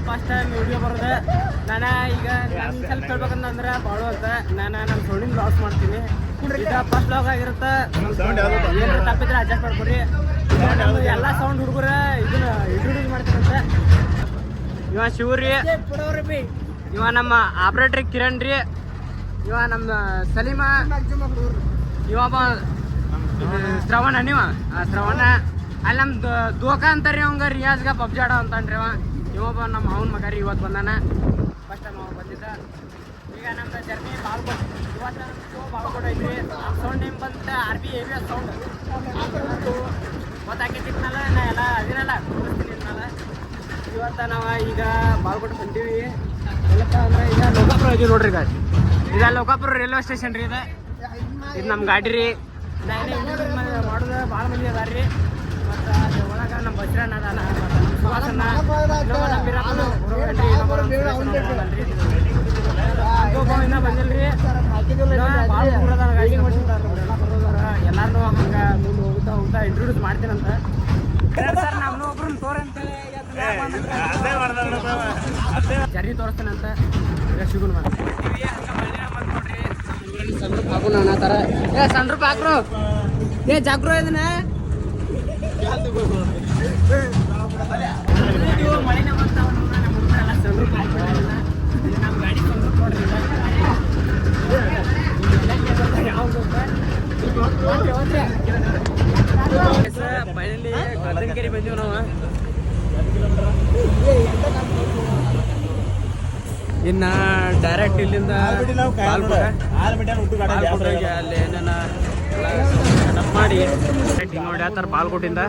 First time video ಬರೋದೆ. ನಾನು ಈಗ ನನ್ನ ಸ್ವಲ್ಪ ಹೇಳ್ಬೇಕಂದ್ರೆ ಬಾಳು ಅಂತ ನಾನು ನಮ್ಮ ಸೌಂಡಿನ ಲಾಸ್ ಮಾಡ್ತೀನಿ. ಈಗ ಫಸ್ಟ್ ಲಾಗ್ ಆಗಿರುತ್ತೆ, ಏನಾರು ತಪ್ಪಿದ್ರೆ ಅಡ್ಜಸ್ಟ್ ಮಾಡ್ಕೊಡ್ರಿ. ನಮ್ದು ಎಲ್ಲ ಸೌಂಡ್ ಹುಡುಗರ ಇದನ್ನ ಇಂಟ್ರೊಡ್ಯೂಸ್ ಮಾಡ್ತೀನಂತೆ. ಇವ ಶಿವ್ರಿ, ಇವ ನಮ್ಮ ಆಪ್ರೇಟರ್ ಕಿರಣ್ ರೀ, ಇವ ನಮ್ಮ ಸಲೀಮ, ಇವ ಶ್ರವಣ, ನೀವ ಶ್ರವಣ. ಅಲ್ಲಿ ನಮ್ಮ ದೋಖ ಅಂತಾರ್ರಿ ಅವಂಗ, ರಿಯಾಜ್ಗ ಪಬ್ಜಿ ಆಡೋ ಅಂತಾನ್ರಿ ಅವ. ಇವೊಬ್ಬ ನಮ್ಮ ಅವನ ಮಗ ರೀ, ಇವತ್ತು ಬಂದಾನ. ಫಸ್ಟ್ ಟೈಮ್ ಅವ ಬಂದಿದ್ದ. ಈಗ ನಮ್ದು ಜರ್ನಿ ಬಾಳ್ಕೋಟ್, ಇವತ್ತು ಶೋ ಬಾಳ್ಕೋಟ್ ಐತ್ರಿ. ನಮ್ಮ ಸೌಂಡ್ ನೇಮ್ ಬಂತ RBAVS ಸೌಂಡ್. ಗೊತ್ತಾಕೈತಿದ್ನಲ್ಲ, ನಾ ಎಲ್ಲ ಅದಿನಲ್ಲ ತೋರಿಸ್ತೀನಿ ಇದ್ನಲ್ಲ. ಇವತ್ತು ನಾವು ಈಗ ಬಾಳ್ಕೋಟ್ ಬಂದೀವಿ. ಎಲ್ಲಪ್ಪ ಅಂದ್ರೆ ಈಗ ಲೋಕಾಪುರ ಇದೀವಿ ನೋಡ್ರಿ. ಈಗ ಲೋಕಾಪುರ ರೈಲ್ವೆ ಸ್ಟೇಷನ್ ರೀ. ಇದು ನಮ್ಮ ಗಾಡಿ ರೀ. ಮಾಡೋದು ಭಾಳ ಮಂದಿ ಅದಾರ ರೀ. ಮತ್ತು ಅದ್ರ ಒಳಗೆ ನಮ್ಮ ಬಜ್ರಣ್ಣ ಅದಾನ, ಮತ್ತು ನಮ್ಮ ಸುಹಾಸನ, ಇನ್ನೊಬ್ಬ ನಮ್ಮ ಬಿರಾಪುರ ಹೊರಗಡ್ರಿ, ಇನ್ನೊಬ್ಬ ನಮ್ಮ ಸುರೇಶ್ ಇನ್ನೂ ಬಂದಿಲ್ಲ ರೀ. ಭಾಳ ದೂರ ಅದಾರ ಗಾಡಿ ಮಾಡ್ತಿದ್ದಾರೆ, ಎಲ್ಲ ಬರೋದಾರ. ಎಲ್ಲರೂ ಹಂಗೆ ಮುಂದೆ ಹೋಗ್ತಾ ಹೋಗ್ತಾ ಇಂಟ್ರೊಡ್ಯೂಸ್ ಮಾಡ್ತೀನಂತ. ಸರ್ ನಮ್ಮನ್ನು ಒಬ್ರನ್ನ ತೋರಂತೇಳಿ ಜರ್ನಿ ತೋರಿಸ್ತೇನಂತ. ಈಗ ಸಿಗುನ್ ಮಾಡ್ತೀವಿ. ಸಣ್ಣ ರೂಪಾಯಿ ಹಾಕು ನಾನು ಥರ. ಸಣ್ಣ ರೂಪಾಯಿ ಹಾಕ್ರು, ಜಾಗ್ರು ಇದನ್ನ ಮಳೆನ ಬರ್ತಾವ. ನಮ್ಮ ಹುಡುಗರೆಲ್ಲ ಸಣ್ಣ ರೂಪಾಯಿ ಹಾಕ್ಬಿಡಲ್ಲ. ನಮ್ಮ ಗಾಡಿ ಸಣ್ಣ ರೂಪಾಯಿ ನೋಡ್ರಿ. ಫೈನಲಿ ಗದನಕೆರೆ ಬಂದೀವಿ ನಾವು. ಇನ್ನು ಡೈರೆಕ್ಟ್ ಇಲ್ಲಿಂದ ಅಲ್ಲಿ ಏನೇನ ಸೆಟಪ್ ಮಾಡಿ ನೋಡಿ ಆ ಥರ ಬಾಲ್ಕೋಟಿಂದ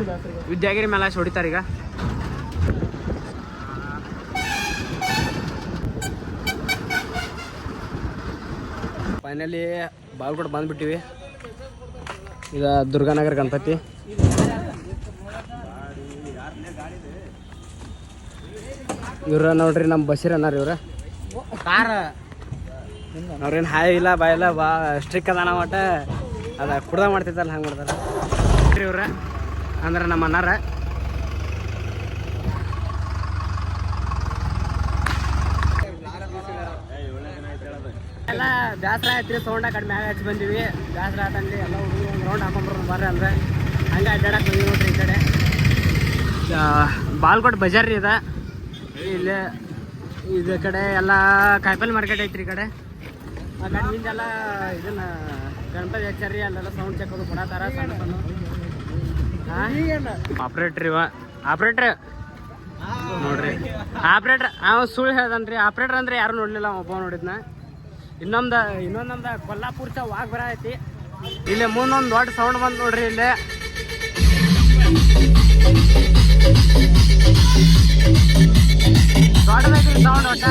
ವಿದ್ಯಾಗಿರಿ ಮೇಲೆ ಹೊಡಿತಾರೆ. ಈಗ ಫೈನಲಿ ಬಾಲ್ಕೋಟ್ ಬಂದ್ಬಿಟ್ಟಿವಿ. ಈಗ ದುರ್ಗಾನಗರ ಗಣಪತಿ. ಇವ್ರ ನೋಡ್ರಿ ನಮ್ಮ ಬಸೀರ್ ಅನ್ನಾರ. ಇವ್ರ ಕಾರ ಅವ್ರೇನು ಹಾಯ್ ಇಲ್ಲ ಬಾಯಿಲ್ಲ, ಬಾ ಸ್ಟ್ರಿಕ್ ಅದಾನ ಒಟ್ಟ. ಅದ ಕುಡ್ದ ಮಾಡ್ತಿದ್ದಲ್ಲ ಹಂಗೆ ಮಾಡ್ತಾರೆ ಇವ್ರ. ಅಂದ್ರೆ ನಮ್ಮ ಅನ್ನಾರ. ಎಲ್ಲ ಬೇಸರ ಆಯ್ತು ರೀ. ಸೌಂಡ ಕಡಿಮೆ ಹಚ್ಚಿ ಬಂದೀವಿ. ಬೇಸರ ಆತಂದು ಎಲ್ಲ ಹುಡುಗರು ಒಂದು ರೌಂಡ್ ಹಾಕೊಂಡ್ರು ಬರ್ರಿ ಅಂದ್ರೆ ಹಂಗೆ ಅಡ್ಡಾಡಕ್ಕೆ ಬಂದೀವಿ ನೋಡ್ರಿ. ಈ ಕಡೆ ಬಾಲ್ಕೋಟ್ ಬಜಾರ್ ರೀ ಇದೆ. ಇಲ್ಲಿ ಇದು ಕಡೆ ಎಲ್ಲ ಕಾಯಿಪಲ್ಲೆ ಮಾರ್ಕೆಟ್ ಐತ್ರಿ. ಈ ಕಡೆ ಆ ಕಡೆ ಹಿಂದೆಲ್ಲ ಇದನ್ನ ಗಣಪತಿ ಹಚ್ಚಾರ್ರಿ. ಅಲ್ಲೆಲ್ಲ ಸೌಂಡ್ ಚೆಕ್ ಅದು ಕೊಡತ್ತಾರ ಸಣ್ಣ ಸಣ್ಣ. ಆಪ್ರೇಟ್ರ್ ಇವ ಆಪ್ರೇಟ್ರ್ ನೋಡ್ರಿ. ಆಪ್ರೇಟ್ರ್ ಅವ ಸುಳ್ಳು ಹೇಳ್ದನ್ರಿ. ಆಪ್ರೇಟ್ರ್ ಅಂದ್ರೆ ಯಾರು ನೋಡ್ಲಿಲ್ಲ, ಒಬ್ಬ ನೋಡಿದ್ನ. ಇನ್ನೊಂದು ನಮ್ದು ಕೊಲ್ಲಾಪುರ ವಾಗ್ ಬರ ಐತಿ. ಇಲ್ಲಿ ಮುಂದೊಂದು ದೊಡ್ಡ ಸೌಂಡ್ ಬಂತು ನೋಡ್ರಿ. ಇಲ್ಲಿ ದೊಡ್ಡದೈತಿ ಸೌಂಡ್ ಒಟ್ಟ.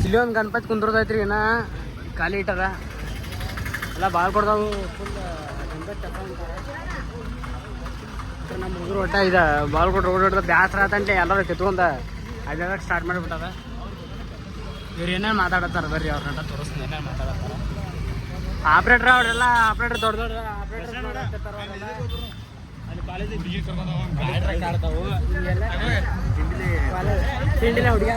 ಇಲ್ಲಿ ಒಂದು ಗಣಪತಿ ಕುಂದ್ರದೈತ್ರಿ. ಏನ ಖಾಲಿ ಇಟ್ಟದ ಎಲ್ಲ ಭಾಳ ಕೊಡ್ದಾವು. ಫುಲ್ ಗಣಪತಿ ತಗೊಂತಾರೆ ನಮ್ಮ ಹುಡುಗರು. ಒಟ್ಟ ಇದೆ ಬಾಲ್ ಕೊಟ್ಟು ಓಡಾಡ್ದ ಬ್ಯಾಸರ ಆತಂತೆ ಎಲ್ಲರೂ ಕಿತ್ಕೊಂಡ ಅಡ್ಡಾಡಕ್ಕೆ ಸ್ಟಾರ್ಟ್ ಮಾಡಿಬಿಟ್ಟದ. ಇವ್ರು ಏನೇನು ಮಾತಾಡತ್ತಾರ ಬರ್ರಿ, ಅವ್ರನ್ನ ತೋರಿಸ್ತೀನಿ ಏನೇನು ಮಾತಾಡತ್ತಾರ. ಆಪ್ರೇಟ್ರ್ ಅವರೆಲ್ಲ ಆಪ್ರೇಟ್ರ್ ದೊಡ್ಡ ದೊಡ್ಡ ಆಪ್ರೇಟರ್ ಮಾಡಾಕತ್ತಾರ. ತಿಂಡಿನ ಹುಡುಗ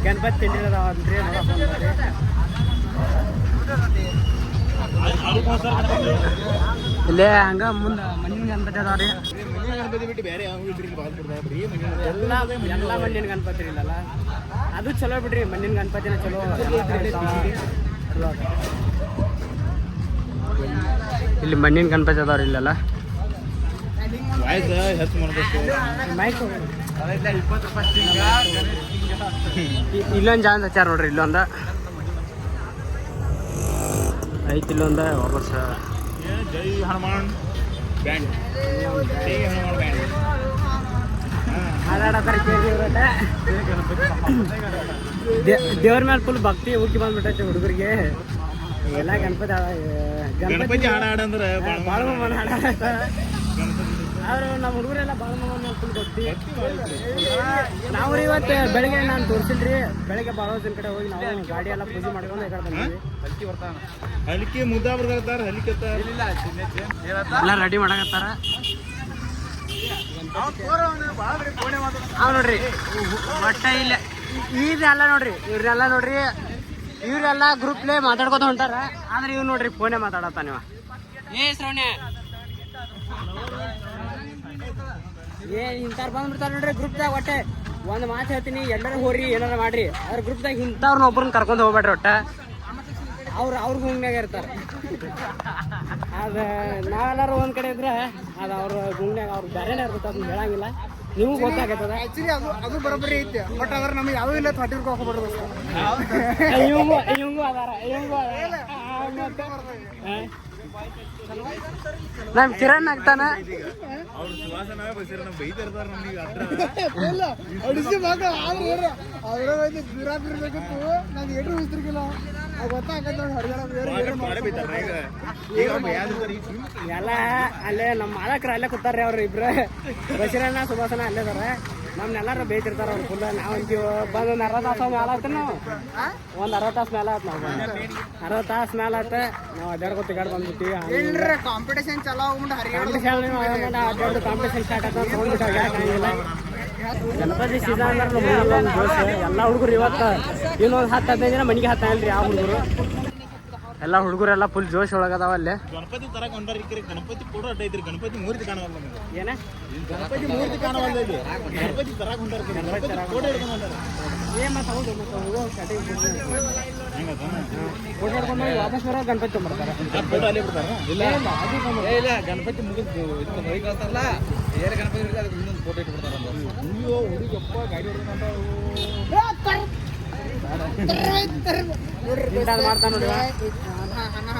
ಗಣಪತಿ ತಿಂಡಿಲದವನ್ರಿ. ಇಲ್ಲೇ ಹಂಗ ಮುಂದೆ ಮಣ್ಣಿನ ಗಣಪತಿ ಅದಾವ್ರಿ. ಎಲ್ಲ ಮಣ್ಣಿನ ಗಣಪತಿ ಇಲ್ಲಲ್ಲ, ಅದು ಚಲೋ ಬಿಡ್ರಿ. ಮಣ್ಣಿನ ಗಣಪತಿನ ಚಲೋ. ಇಲ್ಲಿ ಮಣ್ಣಿನ ಗಣಪತಿ ಅದಾವ್ರಿ ಇಲ್ಲೆಲ್ಲ. ಇಲ್ಲೊಂದು ಜಾನ್ ಹಚ್ಚಾರ ನೋಡ್ರಿ. ಇಲ್ಲೊಂದ ಐತಿಲ್ಲೊಂದ ವಾಪಸ್ ಜೈ ಹನುಮಾನ್ ಬ್ಯಾಂಡ್, ಜೈ ಹನುಮಾನ್ ಬ್ಯಾಂಡ್ ಹಾಡಾಡತ್ತಾರ ಕೇಳಿ ದೇವ್ರ ಮೇಲೆ ಫುಲ್ ಭಕ್ತಿ ಉಕ್ಕಿ ಬಂದ್ಬಿಟ್ಟೈತೆ ಹುಡುಗರಿಗೆ. ಎಲ್ಲ ಗಣಪತಿ ಹಾಡ ಹಾಡಂದ್ರೆ ಬಾಳಮಮ್ಮನ ಹಾಡಾಡತ್ತಾರ. ಆದ್ರೆ ನಮ್ಮ ಹುಡುಗರೆಲ್ಲ ಬಾಳಮಮ್ಮನ ಮೇಲೆ ಫುಲ್ ಭಕ್ತಿ. ನಾವು ಇವತ್ತು ಬೆಳಗ್ಗೆ ನಾನು ತೋರಿಸಿಲ್ರಿ, ಬೆಳಗ್ಗೆ ಬಾಳೋದಿನ ಕಡೆ ಹೋಗಿ ನಾವು ಗಾಡಿ ಎಲ್ಲ ಪೂಜೆ ಮಾಡ್ಕೊಂಡು ಈ ಕಡೆ ಬಂದ್ವಿ. ಹಲಿಕೆ ಮುದ್ದ ಬರ್ದಾರ, ಹಲಿಕೆ ಎಲ್ಲ ರೆಡಿ ಮಾಡಕತ್ತಾರ. ಅವ್ ನೋಡ್ರಿ ಒಟ್ಟ ಇಲ್ಲ ಇವ್ರೆಲ್ಲ ನೋಡ್ರಿ, ಇವ್ರೆಲ್ಲ ಗ್ರೂಪ್ಲೇ ಮಾತಾಡ್ಕೊತ ಹೊಂಟಾರ. ಆದ್ರೆ ಇವ್ ನೋಡ್ರಿ ಫೋನೇ ಮಾತಾಡತ್ತ ನೀವ. ಶ್ರವಣ್ಯ ಇಂಥವ್ರು ಬಂದ್ಬಿಡ್ತಾರ ನೋಡ್ರಿ ಗ್ರೂಪ್ದಾಗ. ಒಟ್ಟೆ ಒಂದ್ ಮಾತು ಹೇಳ್ತೀನಿ, ಎಲ್ಲರೂ ಹೋರಿ ಏನಾರ ಮಾಡ್ರಿ, ಅದ್ರ ಗ್ರೂಪ್ದಾಗ ಇಂಥವ್ರನ್ನ ಒಬ್ರನ್ನ ಕರ್ಕೊಂಡು ಹೋಗ್ಬೇಡ್ರಿ. ಒಟ್ಟ ಅವ್ರ ಗುಂಗ್ನಾಗ ಇರ್ತಾರೆ. ಅದ ನಾವೆಲ್ಲರೂ ಒಂದ್ ಕಡೆ ಇದ್ರೆ ಅದ ಅವ್ರ ಗುಂಗ್ನಾಗ ಅವ್ರ ಬೇರೆನೇ ಇರ್ತದೆ, ಅದನ್ನ ಹೇಳಂಗಿಲ್ಲ. ನಿಮಗೂ ಗೊತ್ತಾಗತ್ತದ. ಆಕ್ಚುಲಿ ಅದು ಬರೋಬ್ಬರಿ ಐತಿ, ಬಟ್ ಅದ್ರ ನಮ್ಗೆ ಯಾವ ಇಲ್ಲ ಥಾಟಿರ್ಗೆ ಹೋಗ್ಬಾರ್ದು. ಇವಂಗೂ ಅದಾರ, ನಮ್ ಕಿರಣ್ ಆಗ್ತಾನ. ಅವ್ರ ಸುವಾಸನ ಬಸಿರ ನಮ್ ಬೈತಿರ್ತಾರ ನಮ್ಗೆ. ಅಡಿಸಿ ಭಾಗ ಆದ್ರೆ ಬಿರಾಬಿರ್ಬೇಕಿತ್ತು, ನಂಗೆ ಏನು ಉಳಿಸ್ತಿರ್ಕಿಲ್ಲ. ಗೊತ್ತಾಗತ್ತೆ ಎಲ್ಲ ಅಲ್ಲೇ ನಮ್ಮ ಮಾಲಕರು ಅಲ್ಲೇ ಕೂತಾರ್ರಿ. ಅವ್ರು ಇಬ್ರು ಬಸೀರಣ್ಣ ಸುಭಾಸನ ಅಲ್ಲೇ ಅದಾರ. ನಮ್ನೆಲ್ಲಾರು ಬೇಯ್ತಿರ್ತಾರ ಅವ್ರು ಫುಲ್. ನಾವು ಅಂತೀವಿ ಬಂದು ಒಂದು 60 ತಾಸು ಮೇಲೆ ಆತ. ನಾವು ಒಂದು 60 ತಾಸು ಮೇಲೆ ಆಯ್ತು. ನಾವು 60 ತಾಸು ಮೇಲೆ ಆತ. ನಾವು ಅಡ್ಡಾಡ್ಕೊತ ಗಾಡಿ ಬಂದ್ಬಿಟ್ಟಿವಿ. ಕಾಂಪಿಟೇಷನ್ ಚಲೋ ಹೋಗ್ಬಿಟ್ಟು ಕಾಂಪಿಟೇಷನ್ ಸ್ಟಾರ್ಟ್ ಆಯ್ತು. ತೊಗೊಂಡ್ಬಿಟ್ಟು ಆಗಂಗಿಲ್ಲ. ಗಣಪತಿ ಸೀಸನ್ ಅಂದ್ರೆ ಜೋಶ್. ಎಲ್ಲ ಹುಡುಗರು ಇವತ್ತು ಇನ್ನೊಂದು 10-15 ದಿನ ಮನೆಗೆ ಹತ್ತಾಗಲ್ರಿ. ಆ ಹುಡುಗರು ಎಲ್ಲ ಹುಡುಗರೆಲ್ಲ ಫುಲ್ ಜೋಶ್ ಒಳಗದಾವ. ಅಲ್ಲೇ ಗಣಪತಿ ತರ ಕೊಂಡ್ರಿ, ಗಣಪತಿ ಕೂಡ ಅಡ್ಡೈತ್ರಿ. ಗಣಪತಿ ಮೂರ್ತಿ ಕಾಣವಲ್ಲ. ಏನ ಗಣಪತಿ ಮೂರ್ತಿ ಕಾಣವಲ್ಲ. ಗಣಪತಿ ತರ ಕೊಂಡ್ರಿ, ಗಣಪತಿ ಫೋಟೋ ಹಿಡ್ಕೊಂಡ್ರಿ. ಫೋಟೋ ಹಿಡ್ಕೊಂಡು ವಾಪಸ್ ಬರೋ ಗಣಪತಿ ತೊಗೊಂಡ್ಬರ್ತಾರೆ. ಫೋಟೋ ಅಲ್ಲೇ ಬಿಡ್ತಾರ. ಇಲ್ಲ ಗಣಪತಿ ಮುಗಿದು ಹೊರಗೆ ಕಳ್ತಾರಲ್ಲ, ಏರ್ ಗಣಪತಿ ಅದಕ್ಕೆ ಇನ್ನೊಂದು ಫೋಟೋ ಇಟ್ಬಿಡ್ತಾರ. ಅಯ್ಯೋ ಹುಡುಗಪ್ಪ ಗಾಡಿ ಹೊಡ್ಕೊಂಡ ಮಾಡ್ತಾ ನೋಡಿ.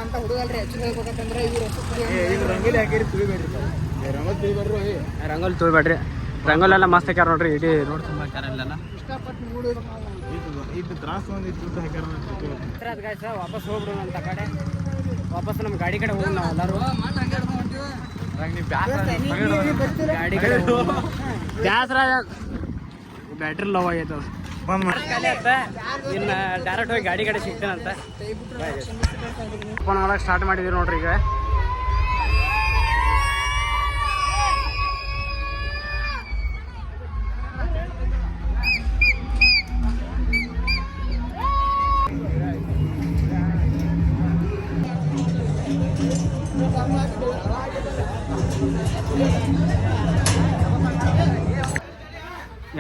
ಅಂತ ಹುಡುಗಲ್ರಿ ಆಕ್ಚುಲಿ ಹೇಳ್ಬೇಕಂತಂದ್ರೆ ಇವ್ರು ರಂಗೋಲಿ ಹಾಕಿರಿ, ತುಳಿಬೇಡ್ರಿ. ರಂಗೋಲಿ ತುಳಿಬೇಡ್ರಿ, ರಂಗೋಲಿ ತುಳಿಬೇಡ್ರಿ. ರಂಗೋಲಿ ಎಲ್ಲ ಮಸ್ತ್ ಹಾಕ್ಯಾರ ನೋಡ್ರಿ. ಇಡೀ ರೋಡ್ ತುಂಬ ಹಾಕ್ಯಾರ. ಇಲ್ಲೆಲ್ಲ ಇಷ್ಟಪಟ್ಟು ನೋಡಿದ್ರು ಇದು ತ್ರಾಸ ಒಂದು ಹಾಕ್ಯಾರ. ವಾಪಸ್ ಹೋಗ್ಬಿಡು ಅಂತ ಕಡೆ. ವಾಪಸ್ ನಮ್ಮ ಗಾಡಿ ಕಡೆ ಹೋಗಿ ನಾವು ಎಲ್ಲರೂ ಗಾಡಿ ಕಡೆ ಬ್ಯಾಸ್ರ. ಬ್ಯಾಟ್ರಿ ಲವ್ ಆಗೈತೆ. ಇನ್ನು ಡೈರೆಕ್ಟ್ ಹೋಗಿ ಗಾಡಿ ಕಡೆ ಸಿಗ್ತೇನಂತ ಫೋನ್ ಮಾಡಕ್ಕೆ ಸ್ಟಾರ್ಟ್ ಮಾಡಿದೀವಿ ನೋಡ್ರಿ. ಈಗ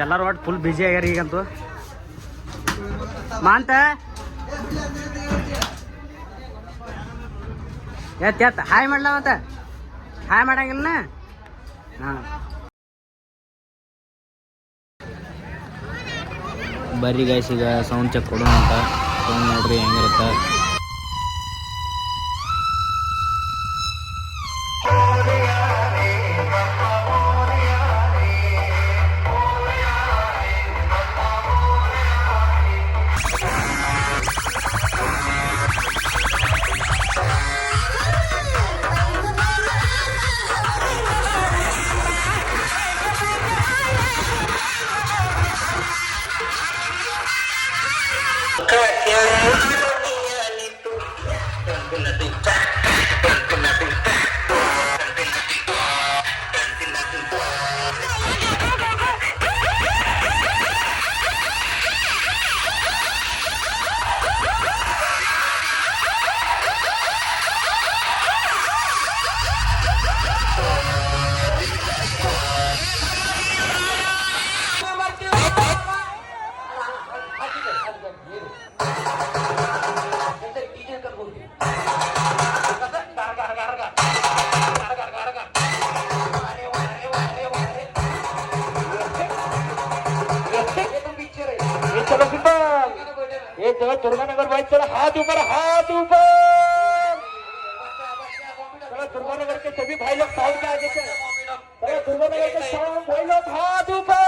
ಎಲ್ಲರೂ ಒಟ್ಟು ಫುಲ್ ಬಿಜಿ ಆಗ್ಯಾರ ಈಗಂತೂ. ಮಾಂತ ಎತ್ತ ಹಾಯ್ ಮಾಡ್ಲ ಮತ್ತ ಹಾಯ್ ಮಾಡಂಗಿಲ್ಲ. ಹಾಂ ಬರ್ರಿ ಗೈಸ್, ಈಗ ಸೌಂಡ್ ಚೆಕ್ ಕೊಡೋಣ ಅಂತ. ಸೌಂಡ್ ನೋಡ್ರಿ ಹೆಂಗಿರುತ್ತೆ. चलो सिंपल, ये चलो तुर्गानगर भाई, चलो हाथ ऊपर, हाथ ऊपर. दुर्गानगर के सभी भाई लोग साउंड के आगे से दुर्गानगर के साउंड भाई लोग हाथ ऊपर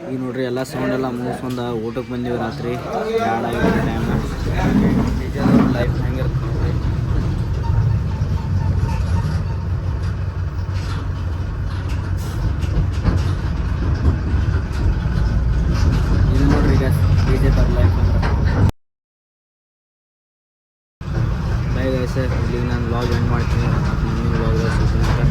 ಈಗ ನೋಡ್ರಿ ಎಲ್ಲ ಸೌಂಡ್ ಎಲ್ಲ ಮುಗಿಸ್ಕೊಂಡು ಊಟಕ್ಕೆ ಬಂದೀವಿ ರಾತ್ರಿ ಎರಡಾಗಿರೋ ಟೈಮ್ ಲೈಫ್ ಹೆಂಗಿರುತ್ತೆ ನೋಡ್ರಿ ಇದು ನೋಡ್ರಿ ಈಗ DJ ಥರ ಲೈಫ್ ಅಂದ್ರೆ ಬೈ ಗೈಸ್ ಇಲ್ಲಿಗೆ ನಾನು ವ್ಲಾಗ್ ಎಂಡ್ ಮಾಡ್ತೀನಿ ಮತ್ತು ಮುಂದಿನ ವ್ಲಾಗ್